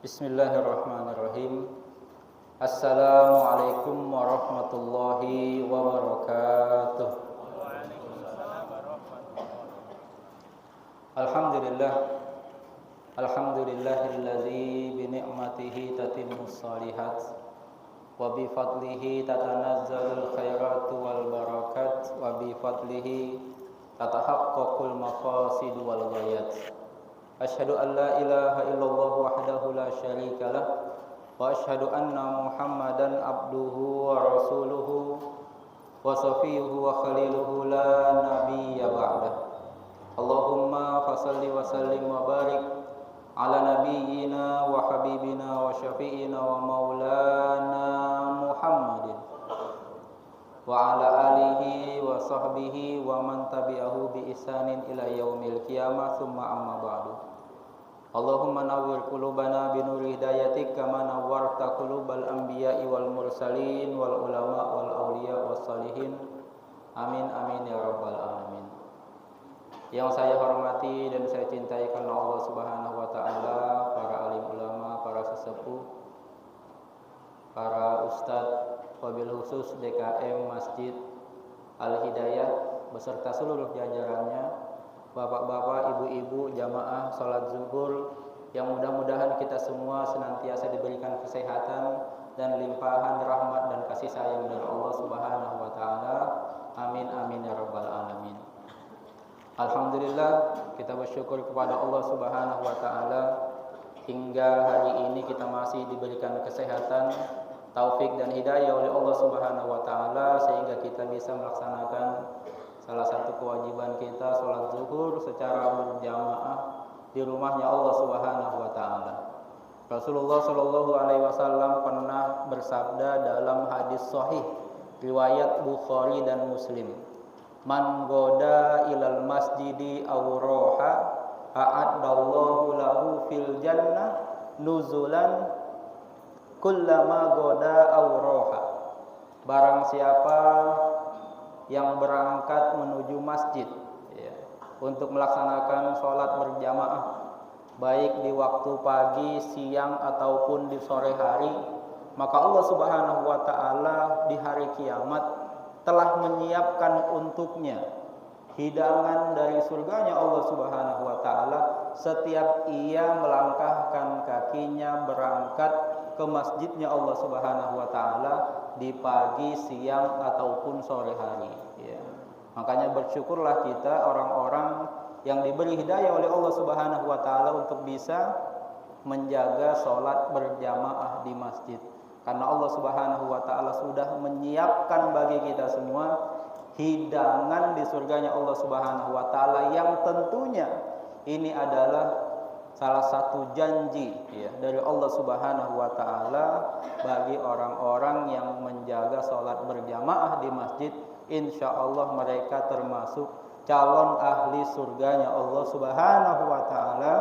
Bismillahirrahmanirrahim. Assalamualaikum warahmatullahi wabarakatuh. Alhamdulillah. Alhamdulillahilladzi bi ni'matihi tatimmus shalihat wa bi fadlihi tatanazzalul khairatu wal barakat wa bi fadlihi tatahaqqaqul maqasid wal ghayat. Asyhadu an la ilaha illallah wahdahu la syarika lah wa asyhadu anna Muhammadan abduhu wa rasuluhu wa safiyuhu wa khaliluhu la nabiyya ba'dah. Allahumma fasalli wa sallim wa barik ala nabiyyina wa habibina wa syafi'ina wa maulana Muhammadin wa ala alihi wa sahbihi wa man tabi'ahu bi ihsanin ila yaumil qiyamah thumma amma ba'du. Allahumma nawwir qulubana bi nuri hidayatik kama nawwarta qulubal anbiya'i wal mursalin wal ulama wal awliya was salihin. Amin amin ya rabbal alamin. Yang saya hormati dan saya cintai karena Allah Subhanahu wa taala, para alim ulama, para sesepuh, para ustadz, wabil khusus DKM Masjid Al Hidayah beserta seluruh jajarannya, bapak-bapak, ibu-ibu, jamaah salat zuhur, yang mudah-mudahan kita semua senantiasa diberikan kesehatan dan limpahan rahmat dan kasih sayang dari Allah Subhanahu wa taala. Amin amin ya rabbal alamin. Alhamdulillah, kita bersyukur kepada Allah Subhanahu wa taala hingga hari ini kita masih diberikan kesehatan, taufik dan hidayah oleh Allah Subhanahu wa taala sehingga kita bisa melaksanakan salah satu kewajiban kita, sholat zuhur secara berjamaah di rumahnya Allah Subhanahu wa taala. Rasulullah Shallallahu alaihi wasallam pernah bersabda dalam hadis sahih riwayat Bukhari dan Muslim, "Man goda ilal masjidi aw roha a'addallahu lahu fil jannah nuzulan kullama goda aw roha." Barang siapa yang berangkat menuju masjid ya, untuk melaksanakan sholat berjamaah baik di waktu pagi, siang ataupun di sore hari, maka Allah Subhanahu wa taala di hari kiamat telah menyiapkan untuknya hidangan dari surganya Allah Subhanahu wa taala setiap ia melangkahkan kakinya berangkat ke masjidnya Allah Subhanahu wa taala di pagi, siang ataupun sore hari ya. Makanya bersyukurlah kita orang-orang yang diberi hidayah oleh Allah Subhanahu wa taala untuk bisa menjaga sholat berjamaah di masjid. Karena Allah Subhanahu wa taala sudah menyiapkan bagi kita semua hidangan di surganya Allah Subhanahu wa taala yang tentunya ini adalah salah satu janji ya, dari Allah Subhanahu wa taala bagi orang-orang yang menjaga sholat berjamaah di masjid. Insya Allah mereka termasuk calon ahli surganya Allah Subhanahu wa taala.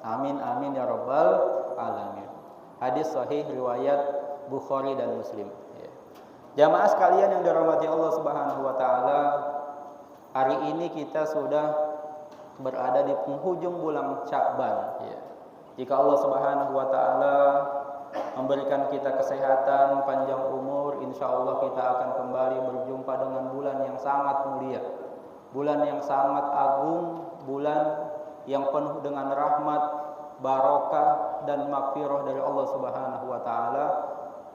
Amin amin ya rabbal alamin. Hadis sahih riwayat Bukhari dan Muslim ya. Jamaah sekalian yang dirahmati Allah Subhanahu wa taala, hari ini kita sudah berada di penghujung bulan Sya'ban ya. Jika Allah Subhanahu wa taala memberikan kita kesehatan, panjang umur, insya Allah kita akan kembali berjumpa dengan bulan yang sangat mulia, bulan yang sangat agung, bulan yang penuh dengan rahmat, barokah dan magfirah dari Allah Subhanahu wa taala,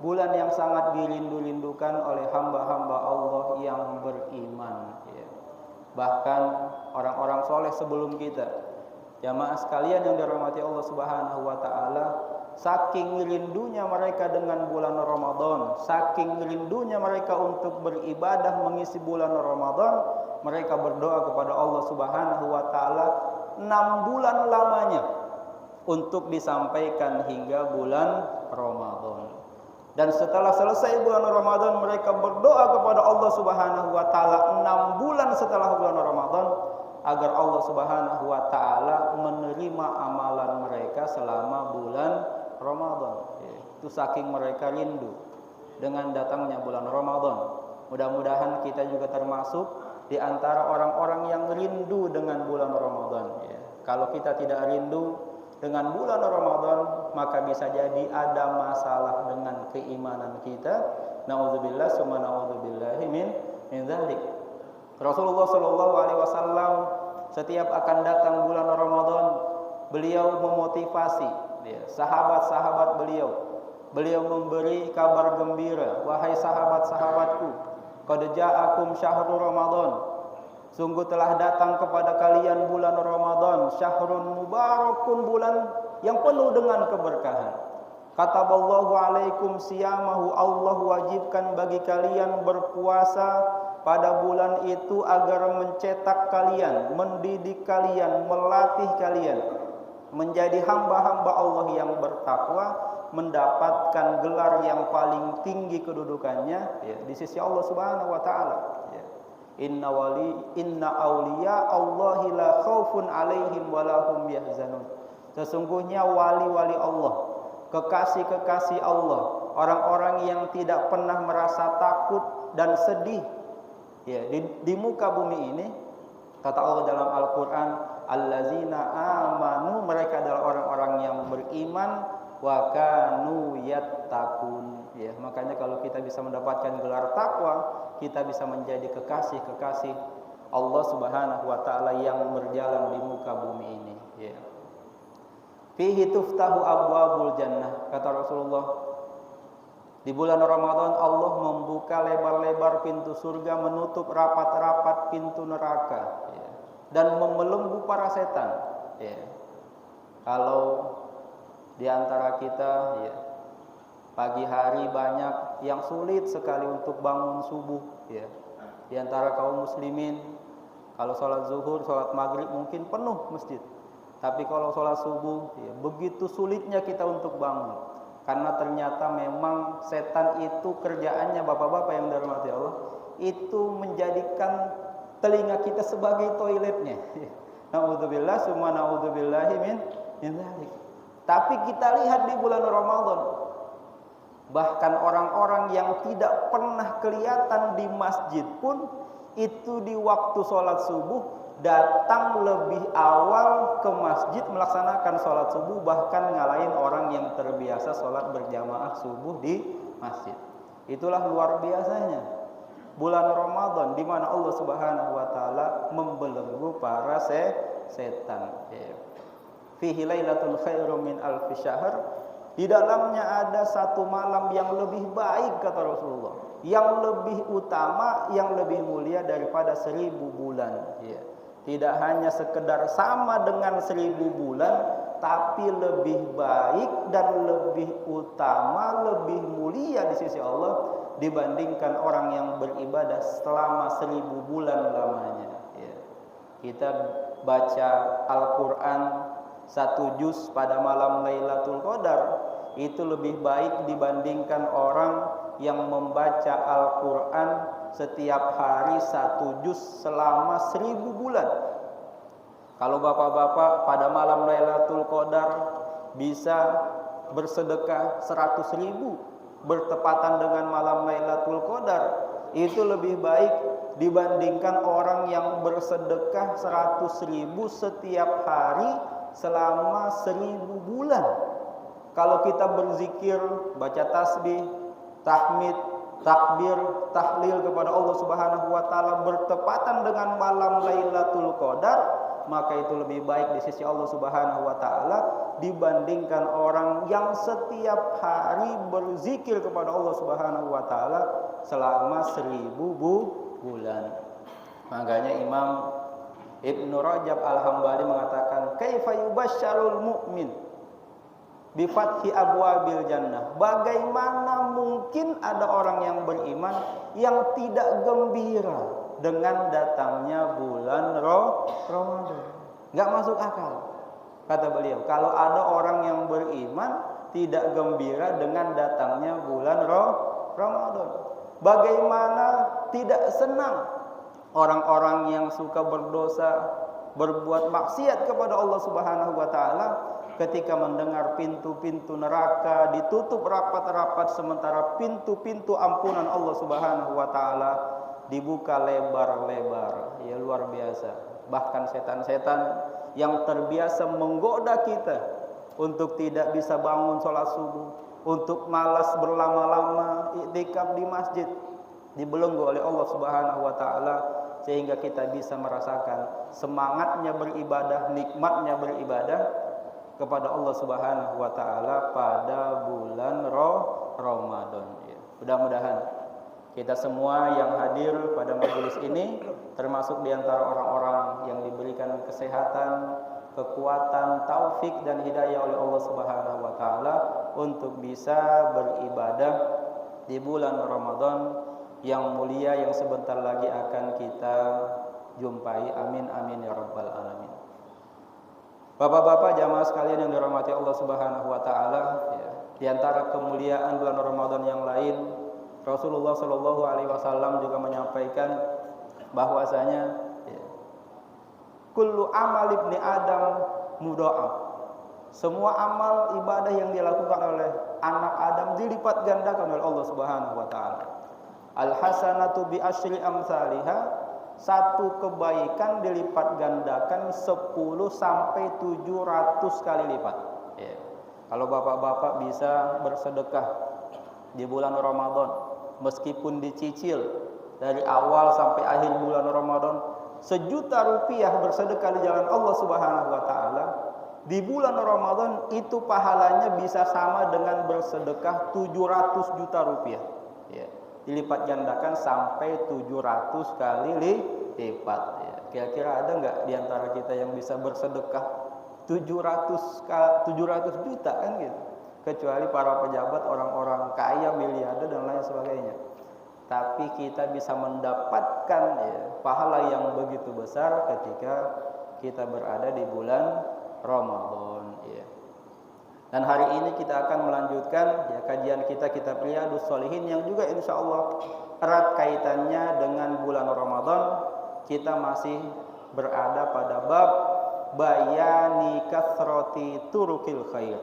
bulan yang sangat dirindu-rindukan oleh hamba-hamba Allah yang beriman ya. Bahkan orang-orang soleh sebelum kita, jamaah sekalian yang dirahmati Allah Subhanahu wa taala, saking rindunya mereka dengan bulan Ramadan, saking rindunya mereka untuk beribadah mengisi bulan Ramadan, mereka berdoa kepada Allah Subhanahu wa taala 6 bulan lamanya untuk disampaikan hingga bulan Ramadan. Dan setelah selesai bulan Ramadan, mereka berdoa kepada Allah Subhanahu wa taala 6 bulan setelah bulan Ramadan agar Allah Subhanahu wa taala menerima amalan mereka selama bulan Ramadan. Itu saking mereka rindu dengan datangnya bulan Ramadan. Mudah-mudahan kita juga termasuk di antara orang-orang yang rindu dengan bulan Ramadan ya. Kalau kita tidak rindu dengan bulan Ramadan, maka bisa jadi ada masalah dengan keimanan kita. Nauzubillah summa nauzubillahi min dzalik. Rasulullah sallallahu alaihi wasallam setiap akan datang bulan Ramadan, beliau memotivasi sahabat-sahabat beliau. Beliau memberi kabar gembira, wahai sahabat-sahabatku, qad ja'akum syahrul Ramadan. Sungguh telah datang kepada kalian bulan Ramadan, syahrun mubarakun, bulan yang penuh dengan keberkahan. Kataballahu alaikum siyamahu, Allah wajibkan bagi kalian berpuasa pada bulan itu agar mencetak kalian, mendidik kalian, melatih kalian menjadi hamba-hamba Allah yang bertakwa, mendapatkan gelar yang paling tinggi kedudukannya di sisi Allah Subhanahu wa taala. Inna awliya Allahi la khaufun alaihim wa lahum yahzanun. Sesungguhnya wali-wali Allah, kekasih-kekasih Allah, orang-orang yang tidak pernah merasa takut dan sedih di muka bumi ini, kata Allah dalam Al-Qur'an, allazina amanu, mereka adalah orang-orang yang beriman, wa kanu yattaqun. Makanya kalau kita bisa mendapatkan gelar takwa, kita bisa menjadi kekasih-kekasih Allah Subhanahu wa taala yang berjalan di muka bumi ini. Fihi tuftahu abwabul jannah, kata Rasulullah. Di bulan Ramadan Allah membuka lebar-lebar pintu surga, menutup rapat-rapat pintu neraka, dan membelenggu para setan. Kalau di antara kita pagi hari banyak yang sulit sekali untuk bangun subuh, di antara kaum muslimin, kalau sholat zuhur, sholat maghrib mungkin penuh masjid, tapi kalau sholat subuh begitu sulitnya kita untuk bangun, karena ternyata memang setan itu kerjaannya, bapak-bapak yang dirahmati Allah, itu menjadikan telinga kita sebagai toiletnya. Naudzubillah summa naudzubillahi min dzalik. Tapi kita lihat di bulan Ramadan, bahkan orang-orang yang tidak pernah kelihatan di masjid pun, itu di waktu sholat subuh datang lebih awal ke masjid melaksanakan sholat subuh, bahkan ngalahin orang yang terbiasa sholat berjamaah subuh di masjid. Itulah luar biasanya bulan Ramadan, di mana Allah Subhanahu wa taala membelenggu para setan. Fihi lailatul khairum min alfi syahr. Di dalamnya ada satu malam yang lebih baik, kata Rasulullah, yang lebih utama, yang lebih mulia daripada 1000 bulan. Tidak hanya sekedar sama dengan 1000 bulan, tapi lebih baik dan lebih utama, lebih mulia di sisi Allah dibandingkan orang yang beribadah selama 1000 bulan lamanya. Kita baca Al-Quran 1 juz pada malam Lailatul Qadar itu lebih baik dibandingkan orang yang membaca Al-Quran setiap hari 1 juz selama 1000 bulan. Kalau bapak-bapak pada malam Lailatul Qadar bisa bersedekah 100.000 bertepatan dengan malam Lailatul Qadar, itu lebih baik dibandingkan orang yang bersedekah 100.000 setiap hari selama 1000 bulan. Kalau kita berzikir, baca tasbih, tahmid, takbir, tahlil kepada Allah Subhanahu wa taala bertepatan dengan malam Lailatul Qadar, maka itu lebih baik di sisi Allah Subhanahu wa taala dibandingkan orang yang setiap hari berzikir kepada Allah Subhanahu wa taala selama 1000 bulan. Makanya Imam Ibnu Rajab Al-Hambali mengatakan, kaifa yubasysyarul mu'min bi fathi abwabil jannah. Bagaimana mungkin ada orang yang beriman yang tidak gembira dengan datangnya bulan Ramadan? Enggak masuk akal. Kata beliau, kalau ada orang yang beriman tidak gembira dengan datangnya bulan Ramadan, bagaimana tidak senang orang-orang yang suka berdosa, berbuat maksiat kepada Allah Subhanahu wa taala ketika mendengar pintu-pintu neraka ditutup rapat-rapat, sementara pintu-pintu ampunan Allah Subhanahu wa taala dibuka lebar-lebar. Ya luar biasa. bahkan setan-setan yang terbiasa menggoda kita untuk tidak bisa bangun sholat subuh, untuk malas berlama-lama iktikaf di masjid, dibelenggu oleh Allah Subhanahu wa taala sehingga kita bisa merasakan semangatnya beribadah, nikmatnya beribadah kepada Allah Subhanahu wa taala pada bulan Ramadan. Ya. Mudah-mudahan kita semua yang hadir pada majelis ini termasuk di antara orang-orang yang diberikan kesehatan, kekuatan, taufik dan hidayah oleh Allah Subhanahu wa taala untuk bisa beribadah di bulan Ramadan yang mulia yang sebentar lagi akan kita jumpai. Amin amin ya rabbal alamin. Bapak-bapak jamaah sekalian yang dirahmati Allah Subhanahu wa taala, ya, di antara kemuliaan bulan Ramadan yang lain, Rasulullah Shallallahu alaihi wasallam juga menyampaikan bahwasanya ya, kullu amal ibni Adam mudha'af. Semua amal ibadah yang dilakukan oleh anak Adam dilipat gandakan oleh Allah Subhanahu wa taala. Al hasanatu bi asyri amsalihha, satu kebaikan dilipat gandakan 10 sampai 700 kali lipat. Ya. Kalau bapak-bapak bisa bersedekah di bulan Ramadan, meskipun dicicil dari awal sampai akhir bulan Ramadan, 1 juta rupiah bersedekah di jalan Allah Subhanahu wa taala, di bulan Ramadan itu pahalanya bisa sama dengan bersedekah 700 juta rupiah. Ya. Dilipat gandakan sampai 700 kali lipat. Ya. Kira-kira ada nggak di antara kita yang bisa bersedekah 700 juta kan gitu? Kecuali para pejabat, orang-orang kaya, miliarder dan lain sebagainya. Tapi kita bisa mendapatkan ya, pahala yang begitu besar ketika kita berada di bulan Ramadan. Ya. Dan hari ini kita akan melanjutkan ya, kajian kita kitab Riyadhus Shalihin yang juga insya Allah erat kaitannya dengan bulan Ramadan. Kita masih berada pada bab bayani kathrati turukil khair.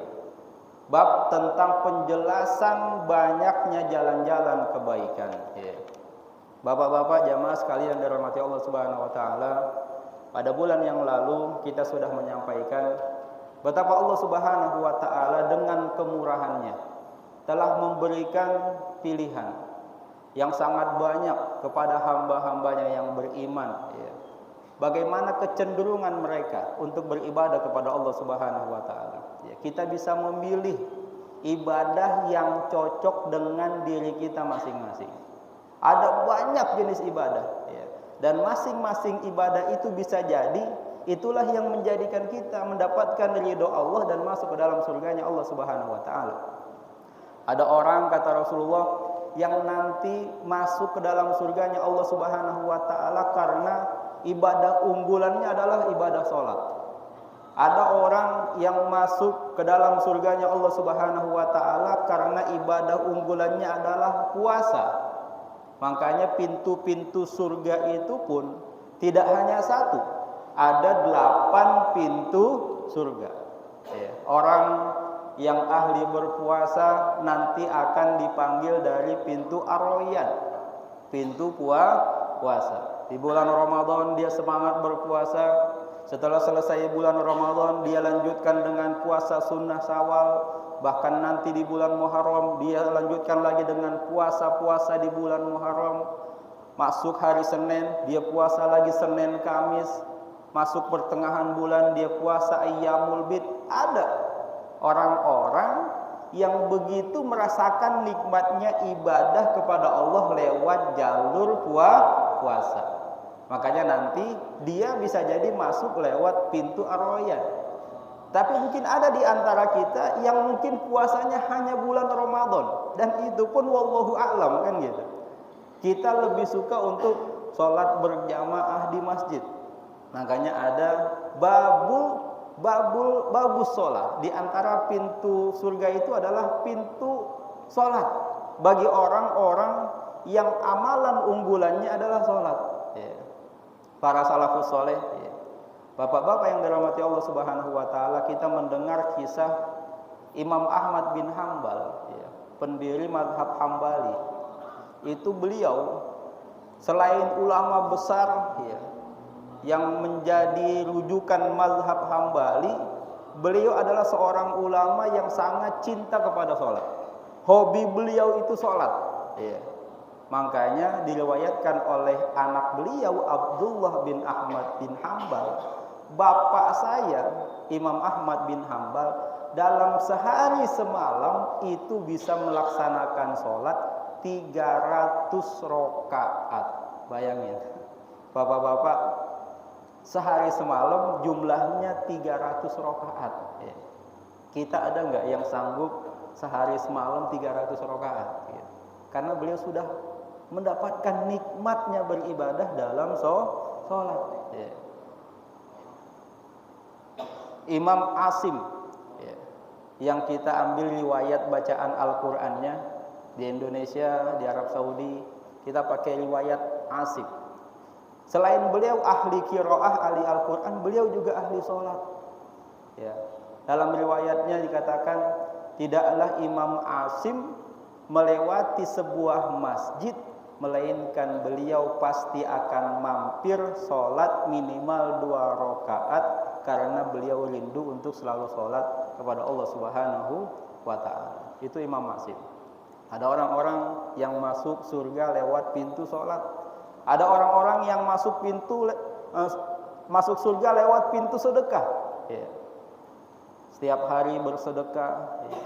Bab tentang penjelasan banyaknya jalan-jalan kebaikan. Ya. Bapak-bapak jamaah sekalian dirahmati Allah Subhanahu wa taala, pada bulan yang lalu kita sudah menyampaikan betapa Allah Subhanahu wa taala dengan kemurahannya telah memberikan pilihan yang sangat banyak kepada hamba-hambanya yang beriman. Ya. Bagaimana kecenderungan mereka untuk beribadah kepada Allah Subhanahu wa taala. Ya, kita bisa memilih ibadah yang cocok dengan diri kita masing-masing. Ada banyak jenis ibadah, ya. Dan masing-masing ibadah itu bisa jadi itulah yang menjadikan kita mendapatkan ridho Allah dan masuk ke dalam surganya Allah Subhanahu wa taala. Ada orang kata Rasulullah yang nanti masuk ke dalam surganya Allah Subhanahu wa taala karena ibadah unggulannya adalah ibadah sholat. Ada orang yang masuk ke dalam surganya Allah Subhanahu wa taala karena ibadah unggulannya adalah puasa. Makanya pintu-pintu surga itu pun tidak hanya satu, ada 8 pintu surga. Ya. Orang yang ahli berpuasa nanti akan dipanggil dari pintu Ar-Rayyan, pintu puasa. Di bulan Ramadan dia semangat berpuasa. Setelah selesai bulan Ramadan dia lanjutkan dengan puasa sunnah Syawal. Bahkan nanti di bulan Muharram dia lanjutkan lagi dengan puasa-puasa di bulan Muharram. Masuk hari Senin dia puasa lagi Senin Kamis. Masuk pertengahan bulan dia puasa Ayyamul Bid. Ada orang-orang yang begitu merasakan nikmatnya ibadah kepada Allah lewat jalur puasa. Makanya nanti dia bisa jadi masuk lewat pintu Ar-Rayyan. Tapi mungkin ada di antara kita yang mungkin puasanya hanya bulan Ramadan, dan itu pun wallahu a'lam kan gitu. Kita lebih suka untuk sholat berjamaah di masjid. Makanya ada babus sholat. Di antara pintu surga itu adalah pintu sholat bagi orang-orang yang amalan unggulannya adalah sholat. Ya. Para salafus soleh, ya. Bapak-bapak yang dirahmati Allah Subhanahu wa taala, kita mendengar kisah Imam Ahmad bin Hambal, ya, pendiri mazhab Hambali. Itu beliau selain ulama besar, ya, yang menjadi rujukan mazhab Hambali, beliau adalah seorang ulama yang sangat cinta kepada sholat. Hobi beliau itu sholat. Ya. Makanya diriwayatkan oleh anak beliau Abdullah bin Ahmad bin Hambal, bapak saya Imam Ahmad bin Hambal, dalam sehari semalam itu bisa melaksanakan sholat 300 rakaat. Bayangin, bapak-bapak, sehari semalam jumlahnya 300 rakaat. Ya. Kita ada nggak yang sanggup sehari semalam 300 rakaat? Ya. Karena beliau sudah mendapatkan nikmatnya beribadah dalam sholat. Ya. Imam Asim, ya, yang kita ambil riwayat bacaan Al-Qur'annya di Indonesia, di Arab Saudi, kita pakai riwayat Asim. Selain beliau ahli qiraah, ahli Al-Qur'an, beliau juga ahli sholat. Ya. Dalam riwayatnya dikatakan, tidaklah Imam Asim melewati sebuah masjid melainkan beliau pasti akan mampir sholat minimal 2 rakaat karena beliau rindu untuk selalu sholat kepada Allah Subhanahu wa ta'ala. Itu Imam Asim. Ada orang-orang yang masuk surga lewat pintu sholat. Ada orang-orang yang masuk surga lewat pintu sedekah. Ya. Setiap hari bersedekah. Ya.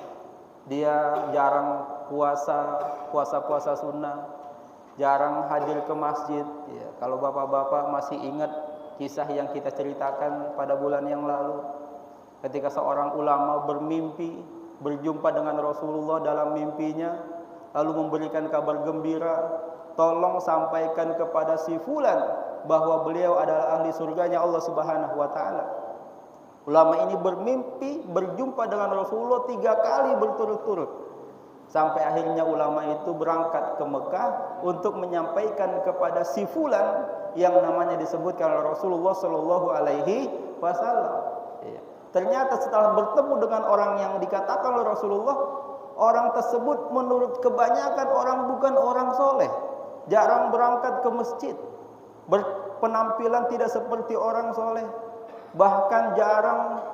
Dia jarang puasa sunnah, jarang hadir ke masjid. Ya. Kalau bapak-bapak masih ingat kisah yang kita ceritakan pada bulan yang lalu, ketika seorang ulama bermimpi berjumpa dengan Rasulullah dalam mimpinya, lalu memberikan kabar gembira, tolong sampaikan kepada si fulan bahwa beliau adalah ahli surganya Allah Subhanahu wa ta'ala. Ulama ini bermimpi berjumpa dengan Rasulullah 3 kali berturut-turut, sampai akhirnya ulama itu berangkat ke Mekah untuk menyampaikan kepada si fulan yang namanya disebutkan oleh Rasulullah Shallallahu Alaihi Wasallam. Ternyata setelah bertemu dengan orang yang dikatakan oleh Rasulullah, orang tersebut menurut kebanyakan orang bukan orang soleh, jarang berangkat ke masjid, berpenampilan tidak seperti orang soleh, bahkan jarang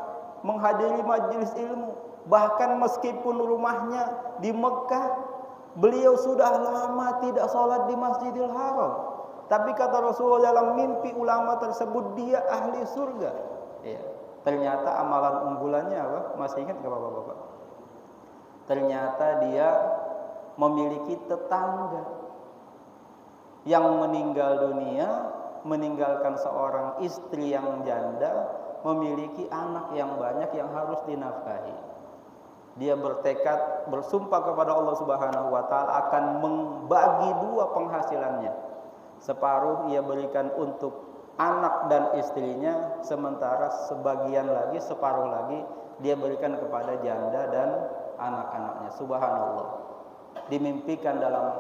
menghadiri majelis ilmu. Bahkan meskipun rumahnya di Mekah, beliau sudah lama tidak sholat di Masjidil Haram. Tapi kata Rasulullah dalam mimpi ulama tersebut dia ahli surga. Ya. Ternyata amalan unggulannya apa? Masih ingat nggak bapak-bapak? Ternyata dia memiliki tetangga yang meninggal dunia, meninggalkan seorang istri yang janda, memiliki anak yang banyak yang harus dinafkahi. Dia bertekad, bersumpah kepada Allah Subhanahu wa ta'ala akan membagi 2 penghasilannya. Separuh ia berikan untuk anak dan istrinya, sementara sebagian lagi, separuh lagi dia berikan kepada janda dan anak-anaknya. Subhanallah. Dimimpikan dalam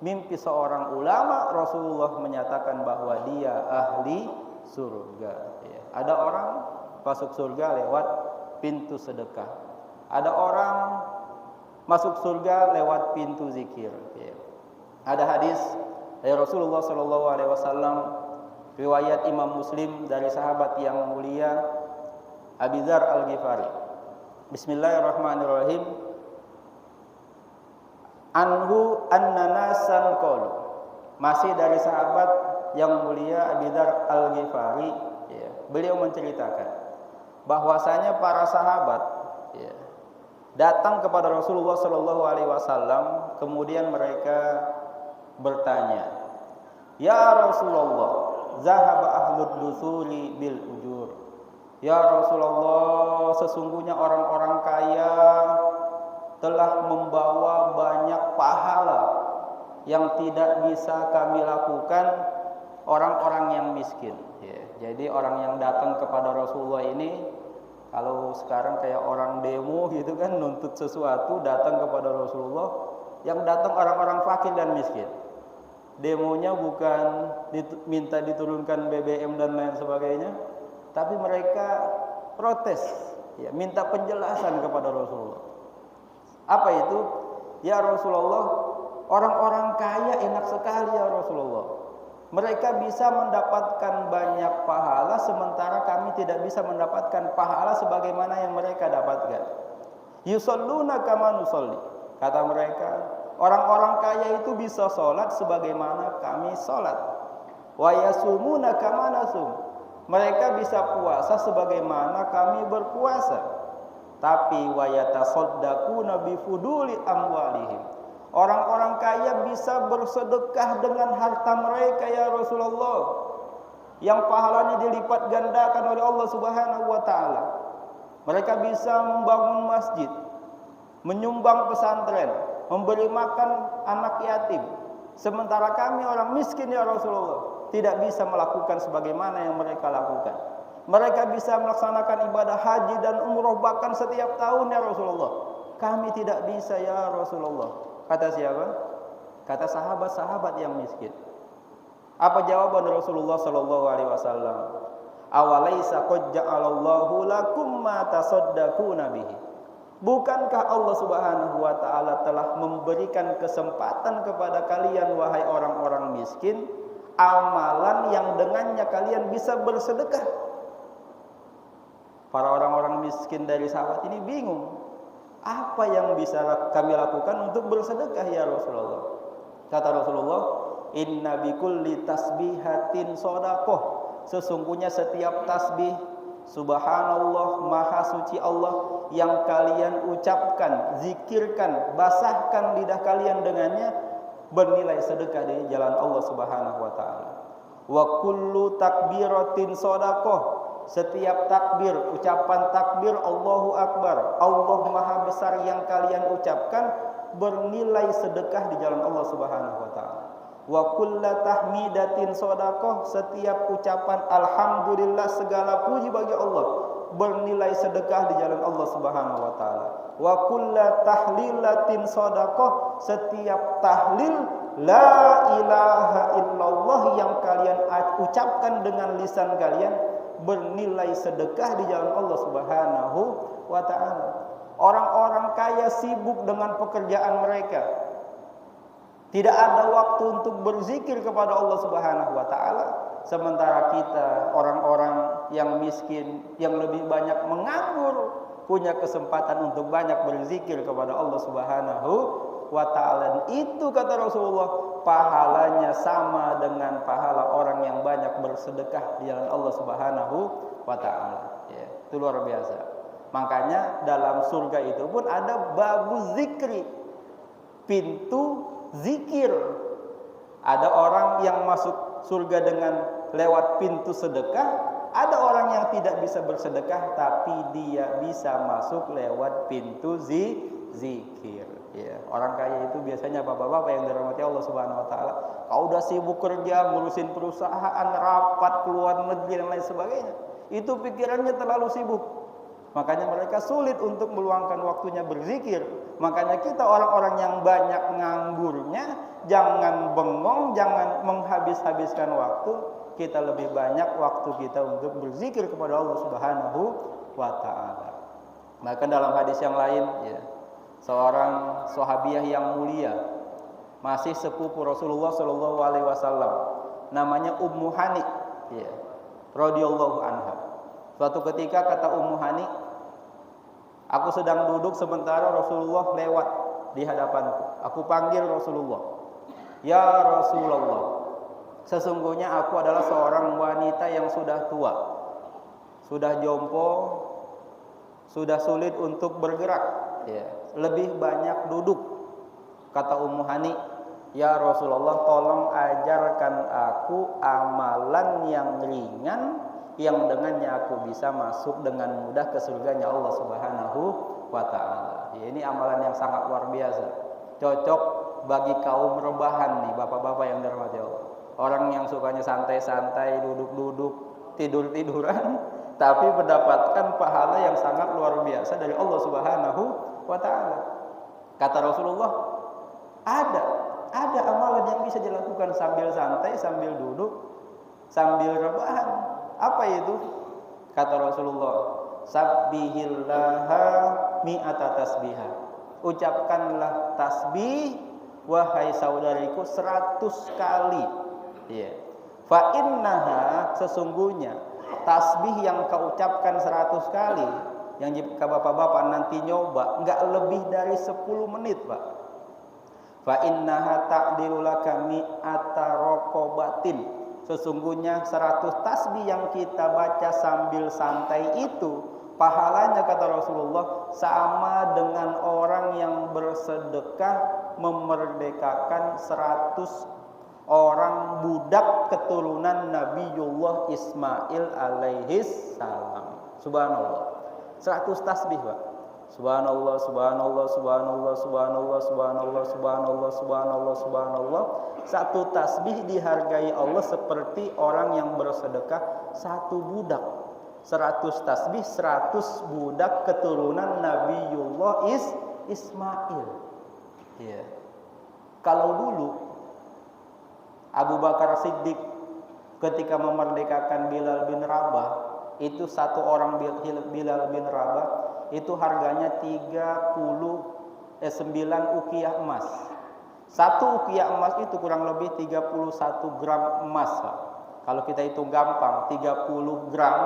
mimpi seorang ulama, Rasulullah menyatakan bahwa dia ahli surga. Ya. Ada orang masuk surga lewat pintu sedekah. Ada orang masuk surga lewat pintu zikir. Ya. Ada hadis dari Rasulullah Shallallahu Alaihi Wasallam, riwayat Imam Muslim dari sahabat yang mulia Abi Dzar Al-Ghifari. Bismillahirrahmanirrahim. Anhu an-nasan qalu. Masih dari sahabat yang mulia Abi Dzar Al-Ghifari, ya, beliau menceritakan bahwasanya para sahabat, ya, datang kepada Rasulullah Shallallahu Alaihi Wasallam, kemudian mereka bertanya, ya Rasulullah, zahaba ahlud dusuri bil ujur. Ya Rasulullah, sesungguhnya orang-orang kaya telah membawa banyak pahala yang tidak bisa kami lakukan orang-orang yang miskin. Ya, jadi orang yang datang kepada Rasulullah ini, kalau sekarang kayak orang demo gitu kan, nuntut sesuatu, datang kepada Rasulullah, yang datang orang-orang fakir dan miskin. Demonya bukan minta diturunkan BBM dan lain sebagainya, tapi mereka protes, ya, minta penjelasan kepada Rasulullah. Apa itu? Ya Rasulullah, orang-orang kaya enak sekali ya Rasulullah. Mereka bisa mendapatkan banyak pahala sementara kami tidak bisa mendapatkan pahala sebagaimana yang mereka dapatkan. Yusalluna kama nusalli. Kata mereka, orang-orang kaya itu bisa sholat sebagaimana kami sholat. Wa yasumuna kama nasum. Mereka bisa puasa sebagaimana kami berpuasa. Tapi wa yatasaddaquna bifuduli amwalihim. Orang-orang kaya bisa bersedekah dengan harta mereka ya Rasulullah, yang pahalanya dilipat gandakan oleh Allah Subhanahu wa taala. Mereka bisa membangun masjid, menyumbang pesantren, memberi makan anak yatim. Sementara kami orang miskin ya Rasulullah tidak bisa melakukan sebagaimana yang mereka lakukan. Mereka bisa melaksanakan ibadah haji dan umroh bahkan setiap tahun ya Rasulullah. Kami tidak bisa ya Rasulullah. Kata siapa? Kata sahabat-sahabat yang miskin. Apa jawaban Rasulullah sallallahu alaihi wasallam? Awalaisa qad ja'alallahu lakum ma tasaddaquna bihi. Bukankah Allah Subhanahu wa taala telah memberikan kesempatan kepada kalian wahai orang-orang miskin amalan yang dengannya kalian bisa bersedekah? Para orang-orang miskin dari sahabat ini bingung. Apa yang bisa kami lakukan untuk bersedekah ya Rasulullah? Kata Rasulullah, inna bikulli tasbihatin shadaqah. Sesungguhnya setiap tasbih subhanallah, maha suci Allah, yang kalian ucapkan, zikirkan, basahkan lidah kalian dengannya, bernilai sedekah di jalan Allah Subhanahu wa taala. Wa kullu takbiratin shadaqah. Setiap takbir, ucapan takbir Allahu Akbar, Allah Maha Besar yang kalian ucapkan bernilai sedekah di jalan Allah Subhanahu wa taala. Wa kullu tahmidatin shadaqah. Setiap ucapan alhamdulillah, segala puji bagi Allah, bernilai sedekah di jalan Allah Subhanahu wa taala. Wa kullu tahlilatin shadaqah. Setiap tahlil la ilaha illallah yang kalian ucapkan dengan lisan kalian bernilai sedekah di jalan Allah Subhanahu wa taala. Orang-orang kaya sibuk dengan pekerjaan mereka. Tidak ada waktu untuk berzikir kepada Allah Subhanahu wa taala. Sementara kita orang-orang yang miskin yang lebih banyak menganggur punya kesempatan untuk banyak berzikir kepada Allah Subhanahu wa ta'ala. Itu kata Rasulullah, pahalanya sama dengan pahala orang yang banyak bersedekah di jalan Allah Subhanahu wa ta'ala. Ya, itu luar biasa. Makanya dalam surga itu pun ada babu zikri, pintu zikir. Ada orang yang masuk surga dengan lewat pintu sedekah, ada orang yang tidak bisa bersedekah tapi dia bisa masuk lewat pintu zikir. Ya, orang kaya itu biasanya bapak-bapak yang dirahmati Allah Subhanahu wa taala, kau udah sibuk kerja, ngurusin perusahaan, rapat, keluar negeri dan lain sebagainya. Itu pikirannya terlalu sibuk. Makanya mereka sulit untuk meluangkan waktunya berzikir. Makanya kita orang-orang yang banyak nganggurnya, jangan bengong, jangan menghabis-habiskan waktu. Kita lebih banyak waktu kita untuk berzikir kepada Allah Subhanahu wa taala. Maka dalam hadis yang lain, ya, seorang sahabiah yang mulia, masih sepupu Rasulullah sallallahu alaihi wasallam, namanya Ummu Hani, ya, radhiyallahu anha. Suatu ketika kata Ummu Hani, aku sedang duduk sementara Rasulullah lewat di hadapanku. Aku panggil Rasulullah, "Ya Rasulullah, sesungguhnya aku adalah seorang wanita yang sudah tua, sudah jompo, sudah sulit untuk bergerak, ya, lebih banyak duduk." Kata Ummu Hani, "Ya Rasulullah, tolong ajarkan aku amalan yang ringan yang dengannya aku bisa masuk dengan mudah ke surganya Allah Subhanahu wa ta'ala." Ya, ini amalan yang sangat luar biasa, cocok bagi kaum rebahan nih, bapak-bapak yang dirahmati Allah. Orang yang sukanya santai-santai, duduk-duduk, tidur-tiduran, tapi mendapatkan pahala yang sangat luar biasa dari Allah Subhanahu wa ta'ala. Kata Rasulullah, ada amalan yang bisa dilakukan sambil santai, sambil duduk, sambil rebahan. Apa itu? Kata Rasulullah, sabbihillaha mi'ata tasbihah. Ucapkanlah tasbih wahai saudariku 100 kali. Ya. Fa innaha, sesungguhnya tasbih yang kau ucapkan 100 kali, yang jika bapak-bapak nanti nyoba, enggak lebih dari 10 menit, Pak. Fa innaha ta'dilu laka mi'ata raqabatin. Sesungguhnya 100 tasbih yang kita baca sambil santai itu, pahalanya kata Rasulullah sama dengan orang yang bersedekah memerdekakan 100 orang budak keturunan Nabiullah Ismail alaihis salam. Subhanallah. 100 tasbih, Pak. Subhanallah, subhanallah, subhanallah, subhanallah, subhanallah, subhanallah, subhanallah, subhanallah. Satu tasbih dihargai Allah seperti orang yang bersedekah 1 budak. 100 tasbih 100 budak keturunan Nabiullah Ismail. Iya. Kalau dulu Abu Bakar Siddiq ketika memerdekakan Bilal bin Rabah, itu satu orang Bilal bin Rabah itu harganya 9 uqiyah emas. Satu uqiyah emas itu kurang lebih 31 gram emas, Pak. Kalau kita hitung gampang, 30 gram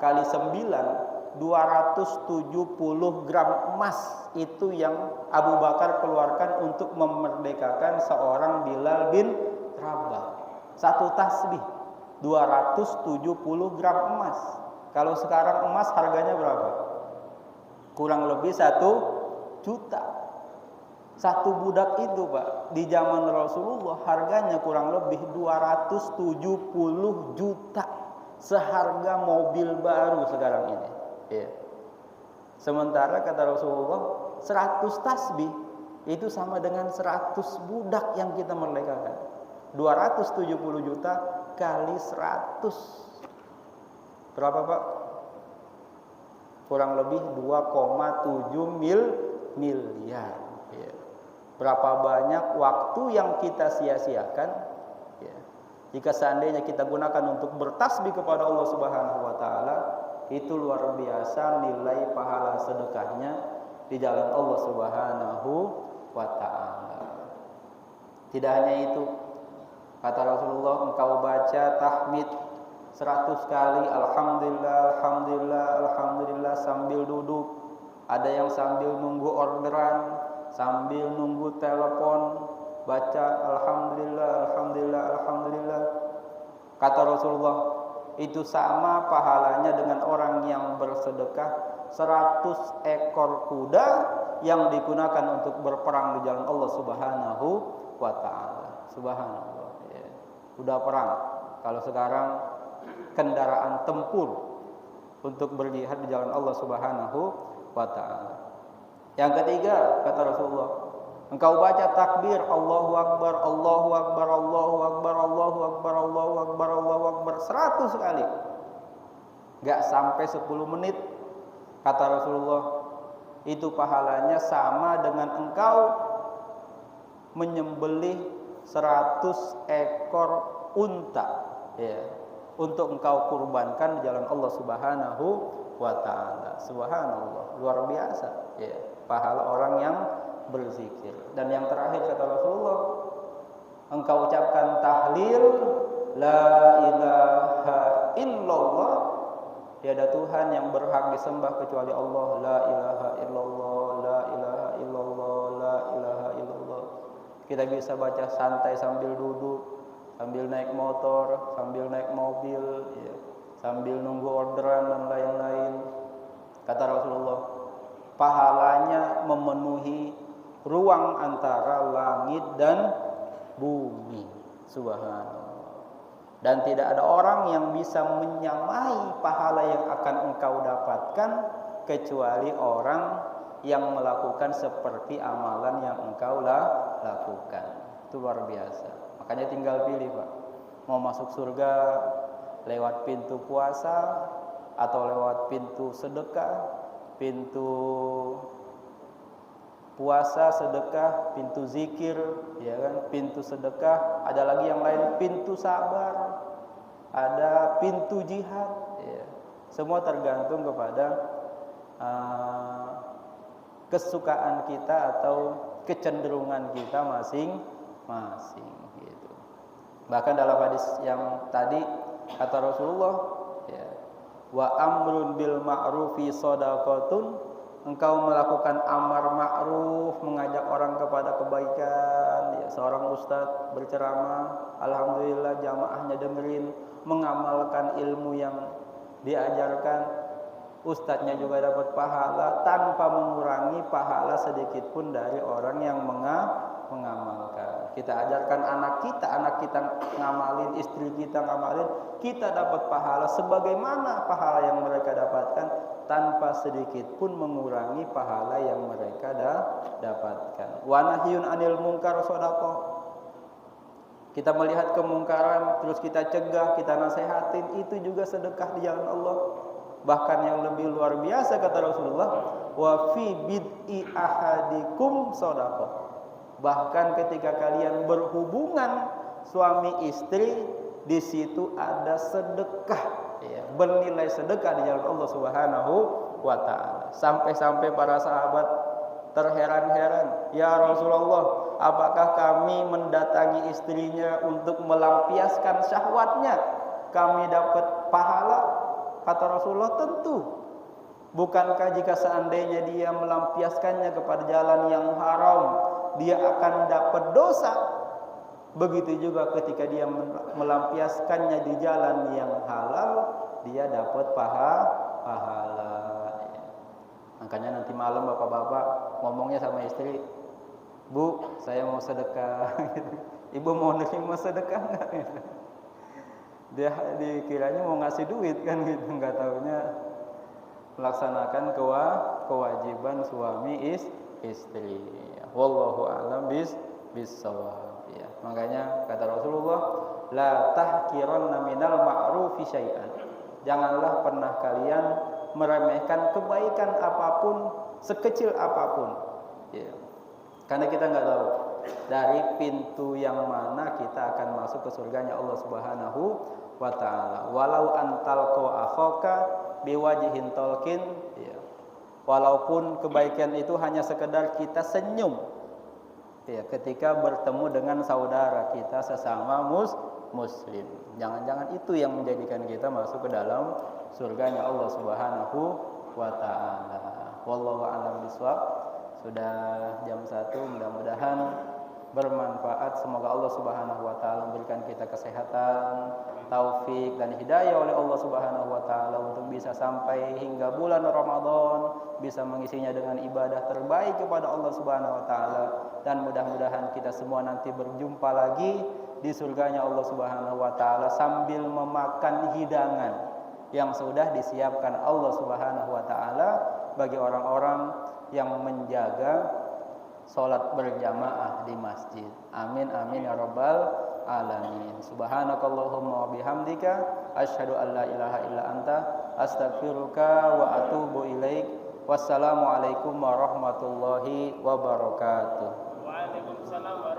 kali 9, 270 gram emas itu yang Abu Bakar keluarkan untuk memerdekakan seorang Bilal bin Rabah. Satu tasbih 270 gram emas. Kalau sekarang emas harganya berapa? Kurang lebih 1 juta. Satu budak itu, Pak, di zaman Rasulullah harganya kurang lebih 270 juta. Seharga mobil baru sekarang ini. Ya. Sementara kata Rasulullah 100 tasbih itu sama dengan 100 budak yang kita merdekakan. 270 juta kali 100. Berapa, Pak? Kurang lebih 2,7 miliar. Ya. Berapa banyak waktu yang kita sia-siakan, ya. Jika seandainya kita gunakan untuk bertasbih kepada Allah Subhanahu wa taala, itu luar biasa nilai pahala sedekahnya di jalan Allah Subhanahu wa taala. Tidak hanya itu, kata Rasulullah, engkau baca tahmid 100 kali, alhamdulillah, alhamdulillah, alhamdulillah sambil duduk. Ada yang sambil nunggu orderan, sambil nunggu telepon, baca alhamdulillah, alhamdulillah, alhamdulillah. Kata Rasulullah, itu sama pahalanya dengan orang yang bersedekah 100 ekor kuda yang digunakan untuk berperang di jalan Allah Subhanahu wa taala. Subhanallah. Ya. Kuda perang. Kalau sekarang kendaraan tempur untuk berjihad di jalan Allah Subhanahu wa taala. Yang ketiga, kata Rasulullah, engkau baca takbir Allahu Akbar, Allahu Akbar, Allahu Akbar, Allahu Akbar, Allahu Akbar, Allahu Akbar 100 kali. Enggak sampai 10 menit. Kata Rasulullah, itu pahalanya sama dengan engkau menyembelih 100 ekor unta, ya, untuk engkau kurbankan di jalan Allah Subhanahu wa taala. Subhanallah, luar biasa, ya, pahala orang yang berzikir. Dan yang terakhir kata Rasulullah, engkau ucapkan tahlil la ilaha illallah, tiada Tuhan yang berhak disembah kecuali Allah, la ilaha illallah, la ilaha illallah, la ilaha illallah. Kita bisa baca santai sambil duduk, sambil naik motor, sambil naik mobil, ya, sambil nunggu orderan dan lain-lain. Kata Rasulullah, pahalanya memenuhi ruang antara langit dan bumi. Subhanallah. Dan tidak ada orang yang bisa menyamai pahala yang akan engkau dapatkan kecuali orang yang melakukan seperti amalan yang engkau lakukan. Itu luar biasa. Makanya tinggal pilih, Pak. Mau masuk surga lewat pintu puasa atau lewat pintu sedekah, pintu puasa, sedekah, pintu zikir, ya kan, pintu sedekah, ada lagi yang lain pintu sabar, ada pintu jihad, ya. Semua tergantung kepada kesukaan kita atau kecenderungan kita masing-masing, gitu. Bahkan dalam hadis yang tadi kata Rasulullah, ya, wa amrun bil ma'rufi shadaqatun, engkau melakukan amar ma'ruf, mengajak orang kepada kebaikan, ya, seorang ustadz berceramah, alhamdulillah jamaahnya dengerin, mengamalkan ilmu yang diajarkan, ustadznya juga dapat pahala tanpa mengurangi pahala sedikit pun dari orang yang mengamalkan. Kita ajarkan anak kita ngamalin, istri kita ngamalin, kita dapat pahala sebagaimana pahala yang mereka dapatkan tanpa sedikit pun mengurangi pahala yang mereka dapatkan. Wa nahyun 'anil munkar shadaqah. Kita melihat kemungkaran terus kita cegah, kita nasihatin, itu juga sedekah di jalan Allah. Bahkan yang lebih luar biasa kata Rasulullah, wa fi bid'i ahadikum shadaqah. Bahkan ketika kalian berhubungan suami istri, di situ ada sedekah, ya, bernilai sedekah di jalan Allah Subhanahu wa taala. Sampai-sampai para sahabat terheran-heran, "Ya Rasulullah, apakah kami mendatangi istrinya untuk melampiaskan syahwatnya, kami dapat pahala?" Kata Rasulullah, "Tentu. Bukankah jika seandainya dia melampiaskannya kepada jalan yang haram, dia akan dapat dosa? Begitu juga ketika dia melampiaskannya di jalan yang halal, dia dapat pahala." Makanya nanti malam bapak-bapak ngomongnya sama istri, "Bu, saya mau sedekah." Ibu mau nerima sedekah nggak? Dia dikiranya mau ngasih duit kan gitu, nggak taunya melaksanakan kewajiban suami istri. Wallahu a'lam bis-shawab, ya. Makanya kata Rasulullah, la tahqiranna minal ma'rufi syai'an. Janganlah pernah kalian meremehkan kebaikan apapun, sekecil apapun, ya. Karena kita nggak tahu dari pintu yang mana kita akan masuk ke surganya Allah Subhanahu wa taala. Walau antal ko akhaka biwajihin talqin, ya. Walaupun kebaikan itu hanya sekedar kita senyum, ya, ketika bertemu dengan saudara kita sesama muslim. Jangan-jangan itu yang menjadikan kita masuk ke dalam surganya Allah Subhanahu wa taala. Wallahu a'lam bishawab. Sudah jam 1, mudah-mudahan bermanfaat. Semoga Allah Subhanahu wa taala memberikan kita kesehatan, taufik dan hidayah oleh Allah Subhanahu wa taala untuk bisa sampai hingga bulan Ramadan, bisa mengisinya dengan ibadah terbaik kepada Allah Subhanahu wa taala, dan mudah-mudahan kita semua nanti berjumpa lagi di surganya Allah Subhanahu wa taala sambil memakan hidangan yang sudah disiapkan Allah Subhanahu wa taala bagi orang-orang yang menjaga salat berjamaah di masjid. Amin amin ya rabbal alamin. Subhanakallahumma wa bihamdika asyhadu an la ilaha illa anta astaghfiruka wa atubu ilaik. Wassalamualaikum warahmatullahi wabarakatuh. Waalaikumsalam.